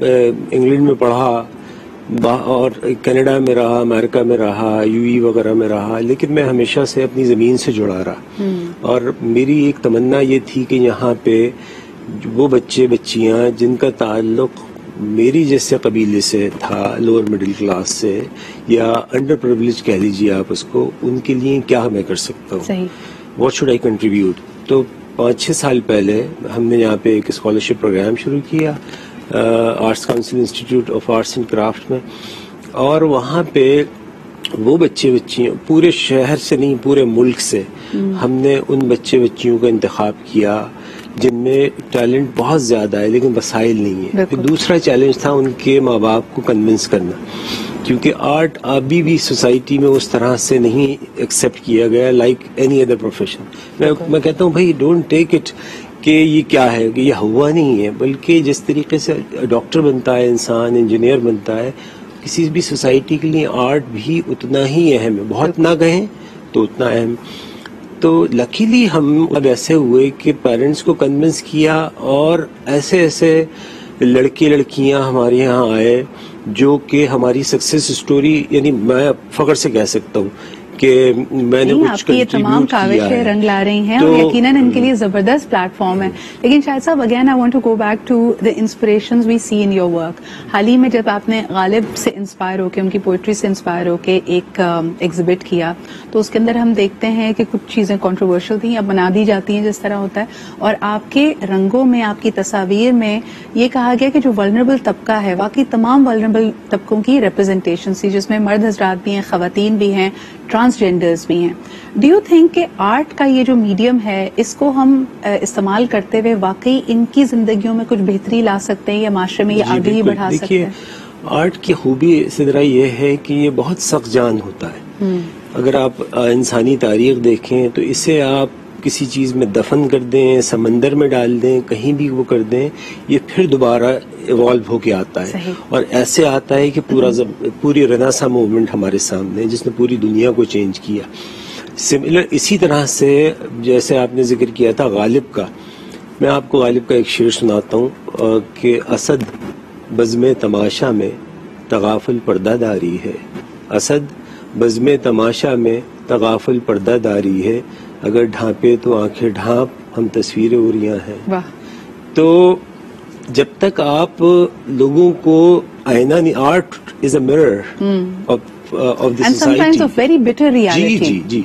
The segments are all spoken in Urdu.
انگلینڈ میں پڑھا اور کینیڈا میں رہا, امریکہ میں رہا, UAE وغیرہ میں رہا, لیکن میں ہمیشہ سے اپنی زمین سے جڑا رہا. اور میری ایک تمنا یہ تھی کہ یہاں پہ وہ بچے بچیاں جن کا تعلق میری جیسے قبیلے سے تھا, لوور مڈل کلاس سے یا انڈر پریویلیج کہہ لیجیے آپ اس کو, ان کے لیے کیا میں کر سکتا ہوں, واٹ شوڈ آئی کنٹریبیوٹ. تو 5-6 سال پہلے ہم نے یہاں پہ ایک اسکالرشپ پروگرام شروع کیا arts council institute of arts and craft میں, اور وہاں پہ وہ بچے بچیاں پورے شہر سے نہیں پورے ملک سے ہم نے ان بچے بچیوں کا انتخاب کیا جن میں ٹیلنٹ بہت زیادہ ہے لیکن وسائل نہیں ہے. پھر دوسرا چیلنج تھا ان کے ماں باپ کو کنونس کرنا, کیونکہ آرٹ ابھی بھی سوسائٹی میں اس طرح سے نہیں ایکسیپٹ کیا گیا لائک اینی ادر پروفیشن. میں کہتا ہوں بھائی ڈونٹ ٹیک اٹ کہ یہ کیا ہے, کہ یہ ہوا نہیں ہے, بلکہ جس طریقے سے ڈاکٹر بنتا ہے انسان, انجینئر بنتا ہے, کسی بھی سوسائٹی کے لیے آرٹ بھی اتنا ہی اہم ہے, بہت نہ کہیں تو اتنا اہم. تو لکیلی ہم اب ایسے ہوئے کہ پیرنٹس کو کنونس کیا, اور ایسے ایسے لڑکے لڑکیاں ہمارے یہاں آئے جو کہ ہماری سکسیس سٹوری, یعنی میں فخر سے کہہ سکتا ہوں کہ میں نے کچھ یہ تمام کاوشیں رنگ لا رہی ہیں, اور یقیناً ان کے لیے زبردست پلیٹ فارم ہے. لیکن شاہد صاحب again I want to go back to the inspirations we see in your work. حال ہی میں جب آپ نے غالب سے انسپائر ہو کے, ان کی پوئٹری سے انسپائر ہو کے ایک ایگزیبٹ کیا, تو اس کے اندر ہم دیکھتے ہیں کہ کچھ چیزیں کنٹروورشل تھیں, اب بنا دی جاتی ہیں جس طرح ہوتا ہے, اور آپ کے رنگوں میں, آپ کی تصاویر میں یہ کہا گیا کہ جو ولنریبل طبقہ ہے, واقعی تمام ولنریبل طبقوں کی ریپرزنٹیشن تھی, جس میں مرد حضرات بھی ہیں, خواتین بھی ہیں, ٹرانسجینڈرز بھی ہیں. ڈو یو تھنک کہ آرٹ کا یہ جو میڈیم ہے اس کو ہم استعمال کرتے ہوئے واقعی ان کی زندگیوں میں کچھ بہتری لا سکتے ہیں, یا معاشرے میں یہ آگے ہی بڑھا سکتے ہیں؟ آرٹ کی خوبی سدرا یہ ہے کہ یہ بہت سخت جان ہوتا ہے. اگر آپ انسانی تاریخ دیکھیں تو اسے آپ کسی چیز میں دفن کر دیں, سمندر میں ڈال دیں, کہیں بھی وہ کر دیں, یہ پھر دوبارہ ایوالو ہو کے آتا ہے. اور ایسے آتا ہے کہ پوری رناسا موومنٹ ہمارے سامنے, جس نے پوری دنیا کو چینج کیا. سملر اسی طرح سے جیسے آپ نے ذکر کیا تھا غالب کا, میں آپ کو غالب کا ایک شعر سناتا ہوں کہ اسد بزم تماشا میں تغافل پردہ داری ہے, اسد بزم تماشا میں تغافل پردہ داری ہے, اگر ڈھانپے تو آنکھیں ڈھانپ, ہم تصویریں اوریاں ہیں. تو جب تک آپ لوگوں کو آئینہ نہیں, art is a mirror of the society. جی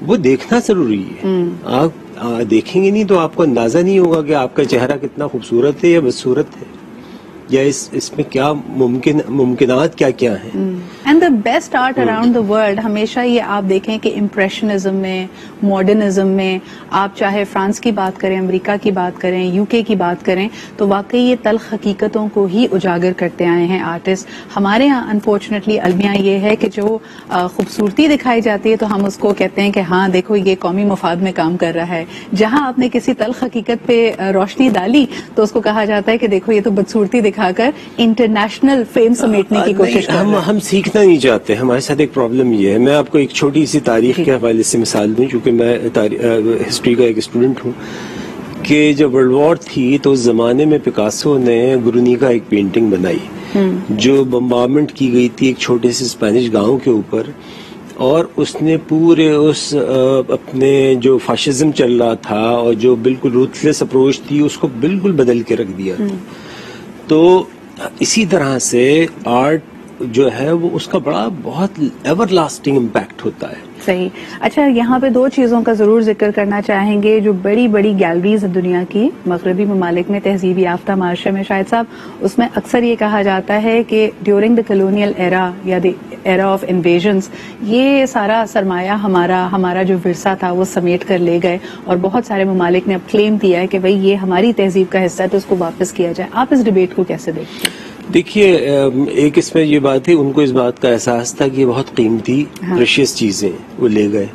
وہ دیکھنا ضروری ہے. آپ دیکھیں گے نہیں تو آپ کو اندازہ نہیں ہوگا کہ آپ کا چہرہ کتنا خوبصورت ہے یا بدصورت ہے, یا اس میں کیا ممکنات کیا ہیں. And the best art around the world ہمیشہ یہ آپ دیکھیں کہ امپریشنزم میں, ماڈرنزم میں, آپ چاہے فرانس کی بات کریں, امریکہ کی بات کریں, UK کی بات کریں, تو واقعی یہ تلخ حقیقتوں کو ہی اجاگر کرتے آئے ہیں آرٹسٹ. ہمارے یہاں انفارچونیٹلی المیہ یہ ہے کہ جو خوبصورتی دکھائی جاتی ہے تو ہم اس کو کہتے ہیں کہ ہاں دیکھو یہ قومی مفاد میں کام کر رہا ہے. جہاں آپ نے کسی تلخ حقیقت پہ روشنی ڈالی تو اس کو کہا جاتا ہے کہ دیکھو یہ تو بدصورتی دکھا کر انٹرنیشنل فیم سمیٹنے کی کوشش کر رہا ہے. ہم سیکھنا نہیں چاہتے. ہمارے ساتھ ایک پرابلم یہ ہے, میں آپ کو ایک چھوٹی سی تاریخ کے حوالے سے مثال دوں, چونکہ میں ہسٹری کا ایک اسٹوڈنٹ ہوں, کہ جب ورلڈ وار تھی تو اس زمانے میں پکاسو نے گرونیکا ایک پینٹنگ بنائی جو بمبارمنٹ کی گئی تھی ایک چھوٹے سے اسپینش گاؤں کے اوپر, اور اس نے پورے اس اپنے جو فاشزم چل رہا تھا اور جو بالکل روتھلیس اپروچ تھی اس کو بالکل بدل کے رکھ دیا. تو اسی طرح سے آرٹ جو ہے وہ اس کا بڑا بہت ایور لاسٹنگ امپیکٹ ہوتا ہے. صحیح. اچھا, یہاں پہ 2 چیزوں کا ضرور ذکر کرنا چاہیں گے. جو بڑی بڑی گیلریز ہیں دنیا کی مغربی ممالک میں, تہذیبی یافتہ معاشرے میں, شاہد صاحب اس میں اکثر یہ کہا جاتا ہے کہ ڈیورنگ دا کلونیل ایرا یا دی ایرا آف انویژنز یہ سارا سرمایہ ہمارا جو ورثہ تھا وہ سمیٹ کر لے گئے, اور بہت سارے ممالک نے اب کلیم کیا ہے کہ بھئی یہ ہماری تہذیب کا حصہ ہے تو اس کو واپس کیا جائے. آپ اس ڈیبیٹ کو کیسے دیکھتے ہیں؟ دیکھیے, ایک اس میں یہ بات ہے, ان کو اس بات کا احساس تھا کہ یہ بہت قیمتی پریشیس چیزیں وہ لے گئے,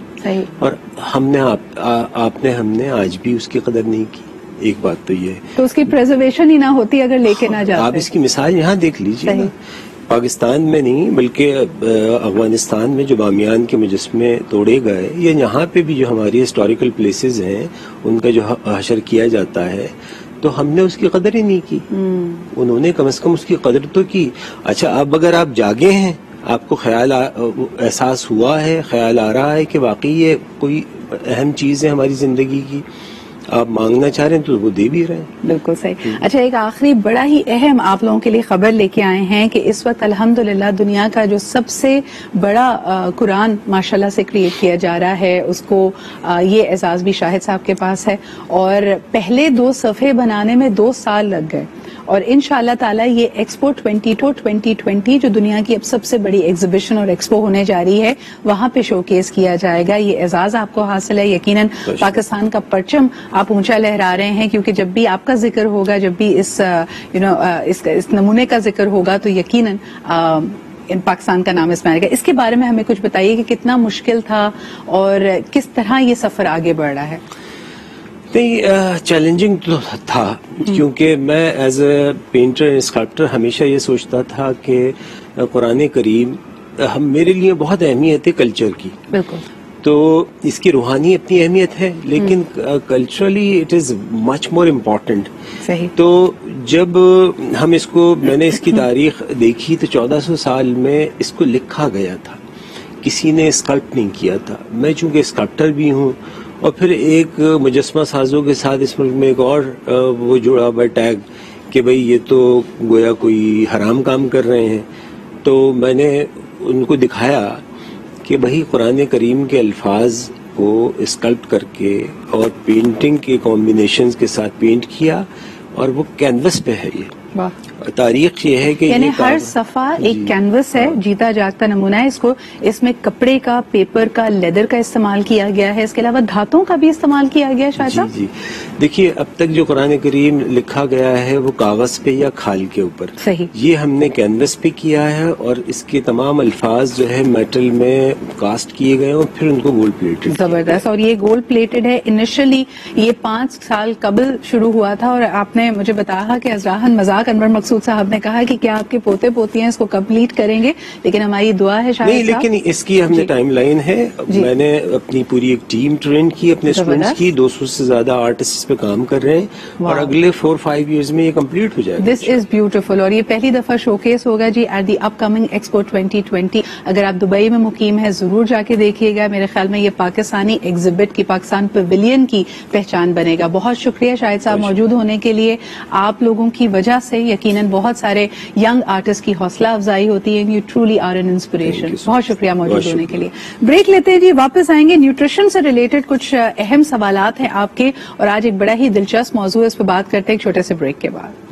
اور ہم نے آج بھی اس کی قدر نہیں کی. ایک بات تو یہ ہے, تو اس کی پریزرویشن ہی نہ ہوتی اگر لے کے نہ جاتے. آپ اس کی مثال یہاں دیکھ لیجیے, پاکستان میں نہیں بلکہ افغانستان میں جو بامیان کے مجسمے توڑے گئے, یا یہاں پہ بھی جو ہماری ہسٹوریکل پلیسز ہیں ان کا جو حشر کیا جاتا ہے, تو ہم نے اس کی قدر ہی نہیں کی. انہوں نے کم از کم اس کی قدر تو کی. اچھا اب اگر آپ جاگے ہیں, آپ کو خیال احساس ہوا ہے, خیال آ رہا ہے کہ واقعی یہ کوئی اہم چیز ہے ہماری زندگی کی, آپ مانگنا چاہ رہے ہیں تو وہ دے بھی رہے ہیں. بالکل صحیح. اچھا ایک آخری بڑا ہی اہم آپ لوگوں کے لیے خبر لے کے آئے ہیں کہ اس وقت الحمدللہ دنیا کا جو سب سے بڑا قرآن ماشاءاللہ سے کریٹ کیا جا رہا ہے, اس کو یہ اعزاز بھی شاہد صاحب کے پاس ہے, اور پہلے 2 صفحے بنانے میں 2 سال لگ گئے, اور انشاءاللہ تعالی یہ ایکسپو 2020 جو دنیا کی اب سب سے بڑی ایگزیبیشن اور ایکسپو ہونے جا رہی ہے, وہاں پہ شو کیس کیا جائے گا. یہ اعزاز آپ کو حاصل ہے. یقیناً پاکستان کا پرچم آپ اونچا لہرا رہے ہیں, کیونکہ جب بھی آپ کا ذکر ہوگا, جب بھی اس نمونے کا ذکر ہوگا تو یقیناً پاکستان کا نام اس میں آئے گا. اس کے بارے میں ہمیں کچھ بتائیے کہ کتنا مشکل تھا اور کس طرح یہ سفر آگے بڑھ رہا ہے. نہیں, چیلنجنگ تو تھا, کیونکہ میں ایز اے پینٹر اینڈ اسکلپٹر ہمیشہ یہ سوچتا تھا کہ قرآن کریم میرے لیے بہت اہمیت ہے کلچر کی. بالکل. تو اس کی روحانی اپنی اہمیت ہے, لیکن culturally it is much more important. صحیح. تو جب ہم میں نے اس کی تاریخ دیکھی تو 1400 سال میں اس کو لکھا گیا تھا, کسی نے اسکلپٹ نہیں کیا تھا. میں چونکہ اسکلپٹر بھی ہوں, اور پھر ایک مجسمہ سازوں کے ساتھ اس ملک میں ایک اور وہ جڑا ہوا ٹیگ کہ بھئی یہ تو گویا کوئی حرام کام کر رہے ہیں. تو میں نے ان کو دکھایا کہ بھئی قرآن کریم کے الفاظ کو اسکلپٹ کر کے اور پینٹنگ کے کمبینیشنز کے ساتھ پینٹ کیا, اور وہ کینوس پہ ہے. یہ تاریخ یہ ہے کہ یعنی ہر صفحہ ایک کینوس ہے, جیتا جاگتا نمونہ ہے. اس میں کپڑے کا, پیپر کا, لیدر کا استعمال کیا گیا ہے. اس کے علاوہ دھاتوں کا بھی استعمال کیا گیا شاید صاحب. جی دیکھیے, اب تک جو قرآن کریم لکھا گیا ہے وہ کاغذ پہ یا کھال کے اوپر. صحیح. یہ ہم نے کینوس پہ کیا ہے, اور اس کے تمام الفاظ جو ہے میٹل میں کاسٹ کیے گئے اور پھر ان کو گولڈ پلیٹڈ. زبردست. اور یہ گولڈ پلیٹڈ ہے. انیشلی یہ 5 سال قبل شروع ہوا تھا, اور آپ نے مجھے بتایا کہ ازراحن مذاق انور مقصود صاحب نے کہا کہ کیا آپ کے پوتے پوتی ہیں اس کو کمپلیٹ کریں گے, لیکن ہماری دعا ہے شاید. نہیں, لیکن اس کی ہم نے ٹائم لائن ہے. میں نے اپنی پوری ایک ٹیم ٹرین کی اپنے اسٹوڈنٹس کی, 200 سے زیادہ آرٹسٹ پہ کام کر رہے ہیں, اور اگلے 4-5 ایئرز میں یہ کمپلیٹ ہو جائے گا. دس از بیوٹیفل. اور یہ پہلی دفعہ شو کیس ہوگا جی at the upcoming expo 2020. اگر آپ دبئی میں مقیم ہیں ضرور جا کے دیکھیے گا. میرے خیال میں یہ پاکستانی ایگزیبٹ کی, پاکستان پیویلین کی پہچان بنے گا. بہت شکریہ شاہد صاحب موجود ہونے کے لیے. آپ لوگوں کی وجہ سے یقیناً بہت سارے ینگ آرٹسٹ کی حوصلہ افزائی ہوتی ہے. You truly are an inspiration. بہت شکریہ موجود ہونے کے لیے. بریک لیتے ہیں جی, واپس آئیں گے. نیوٹریشن سے ریلیٹڈ کچھ اہم سوالات ہیں آپ کے, اور آج ایک بڑا ہی دلچسپ موضوع ہے, اس پہ بات کرتے ہیں ایک چھوٹے سے بریک کے بعد.